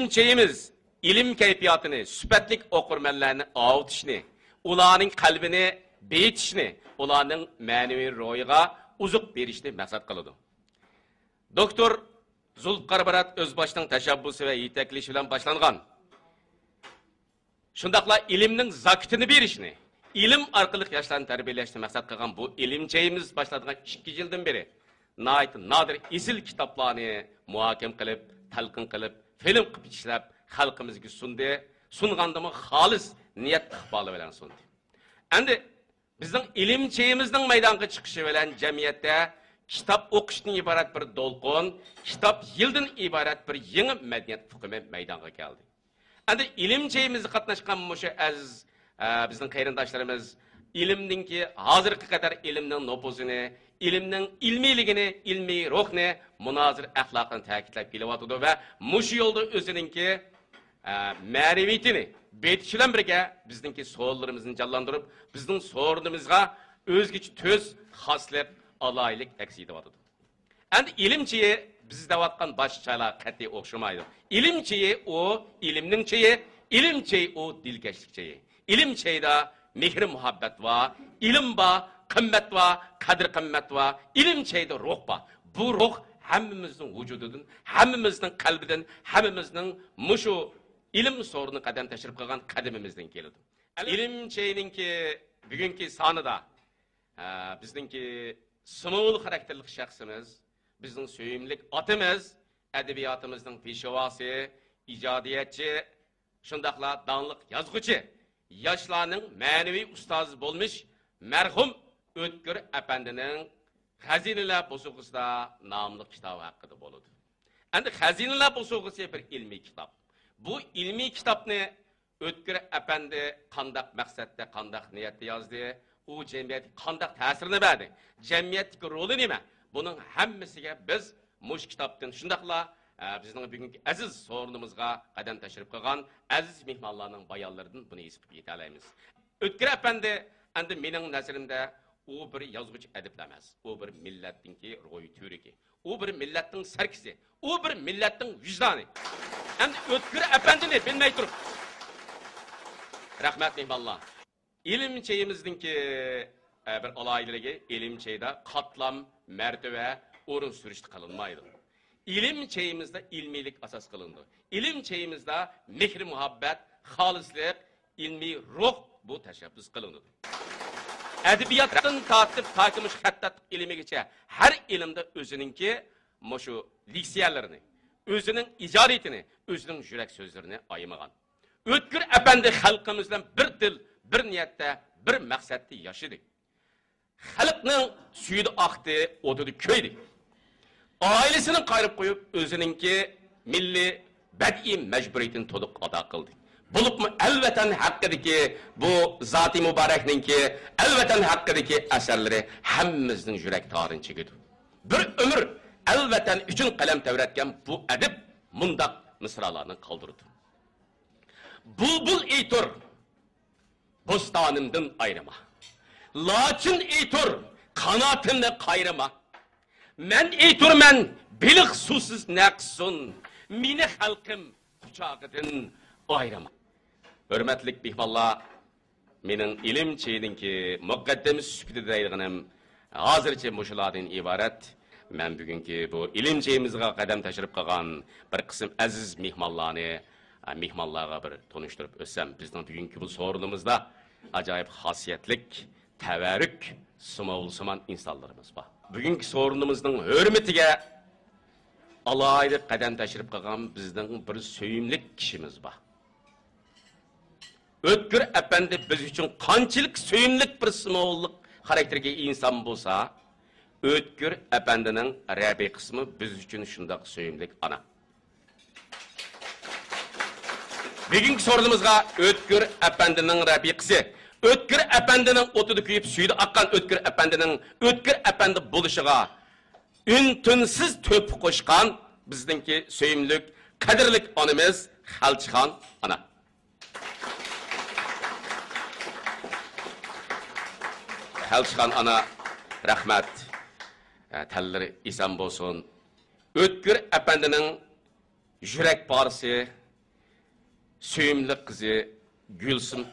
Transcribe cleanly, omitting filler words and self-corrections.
Şeyimiz, ilim keyfiyatını, süpetlik okurmenlerini avutuşunu, ulanın kalbini beyitişini, ulanın manevi royuğa uzuk verişini maksat kılıdı. Doktor Zulfikar Barat Özbaş'ın teşebbüsü ve yetekleşi bilen başlangan. Şundakla ilimnin zakitini berişini, ilim arkalık yaşlarını terbiyeleştirmeyi maksat kılgan bu ilimçeyimiz başladığından 2 yıldan beri nadir isil kitaplarını muhakem kılıp, talqin kılıp, film qilib ishlab xalqimizga sundi, sunğandımı xalis niyat iqboli bilan sundi. Endi bizning ilimchiyimizning maydonga chiqishi bilan jamiyatda kitap o'qishdan iborat bir dolqon, kitap yildan iborat bir yangi madaniyat hukmi maydonga keldi. Endi ilimchiyimizga qatnashgan mushu aziz bizning qarindoshlarimiz ilimninki hozirga qadar ilimning nopuzini, ilimning ilmiyligini, ilmiy ruhni, munozir axloqini ta'kidlab kelyapti va mushu yo'lda o'zininki ma'naviyatini betish bilan birga bizningki so'llarimizni jonlantirib, bizning so'rnimizga o'zgacha to'z xoslik, aloylik aks etyapti. Endi ilimchiyi biz deyotgan boshqalar qat'iy o'xshamaydi. Ilimchiyi o ilimning chiyi, ilimchiyi o dilkashlik chiyi. Ilimchiyda mehr muhabbat va ilim va qimmat va qadr qimmat va ilimchiyda ruh va bu ruh hammamizning vujudidan, hammamizning qalbidan, hammamizning mushu ilim so'rini qadam tashrif qilgan qadamimizdan keladi. Ilimchininki bugungi sonida bizningki sunul xarakterli shaxsimiz, bizning suyimlik otimiz, adabiyotimizning peshvosi, ijodiyatchi, shundaqla donliq yozuvchi, yoshlarning ma'naviy ustozi bo'lmish marhum O'tkir apandining Xazinalar Bo'sug'isida nomli kitobi haqida bo'ladi. Endi Xazinalar Bo'sug'isi bir ilmiy kitob. Bu ilmiy kitobni O'tkir apandi qandaq maqsadda, qandaq niyatda yozdi, u jamiyatga qandaq ta'sirini berdi, jamiyatdagi roli nima? Buning hammasiga biz mush kitobdan shundaqla bizning bugungi aziz so'rinimizga qadam tashrif qilgan aziz mehmonlarning bayonlaridan buni his qilib yeta olamiz. O'tkir apandi endi mening nazarimda u bir yozuvchi adib emas, u bir millatningki ro'y turiki, u bir millatning sarkisi, u bir millatning vijdoni. Endi O'tkir apandini bilmay turib rahmat mehmonlar. İlimcheyimizningki bir alayligi ilimcheyda qatlam, martaba, o'rin surishti qilinmaydi. İlimcheyimizda ilmiylik asas qilindi. İlimcheyimizda mehr muhabbat, xolislik, ilmiy ruh bu tashabbus qilindi. Adabiyotdan tortib takimush xattat ilmigacha har ilmda o'zininki mushu leksiyalarini, o'zining ijodiyatini, o'zining yurak so'zlarini ayamagan. O'tkir apandi xalqimizdan bir til, bir niyatda, bir maqsadda yashadik. Xalqning suyida oqdi, o'tida ko'ydi. Ailesini qayirib qo'yib, o'zininki milliy badiiy majburiyatini to'liq ado qildi. Bulupmu elbeten hakkıdaki bu zat-ı mübarekninki elbeten hakkıdaki eserleri hemmimizin yürek tarihini çekiyordu. Bir ömür elbeten üçün kalem tevretken bu edip mundak mısralarını kaldırdı. Bulbul eytur bostanımdan ayrıma. Laçın eytur kanatımda kayrıma. Men eytur men bilik susuz neksun. Mini halkım kucağıdın ayrıma. Hürmetlik bihvallah, menin ilimchiyninki muqaddimi süpüdü deydiğinim hazırca muşuladın ibaret. Men bugünkü bu ilimchiyimizga qadam tashrif qilgan bir qism aziz mehmonlarga bir tanıştırıp ötsem, bizning bugünkü bu so'rinimizda acayip xosiyatlik, tavarruk, sumovulsimon insonlarimiz bor. Bugünkü so'rinimizning hurmatiga alayda qadam tashrif qilgan bizning bir suyimlik kishimiz bor. O'tkir apandi biz uchun qanchalik suyimlik bir simovlik xarakterga inson bo'lsa, O'tkir apandining rabiy qismi biz uchun shundoq suyimlik ana. Bugungi so'rinimizga O'tkir apandining rabiqisi, O'tkir apandining o'tida kuyib suyida oqqan O'tkir apandining O'tkir apandi bo'lishiga un-tunsiz to'p qo'shgan bizningki suyimlik, qadrlik onamiz Xalchixon ana. Xalchixon ana rahmat. Tallari eson bo'lsin. O'tkir apandining yurak parisi, suyimli qizi Gülsüm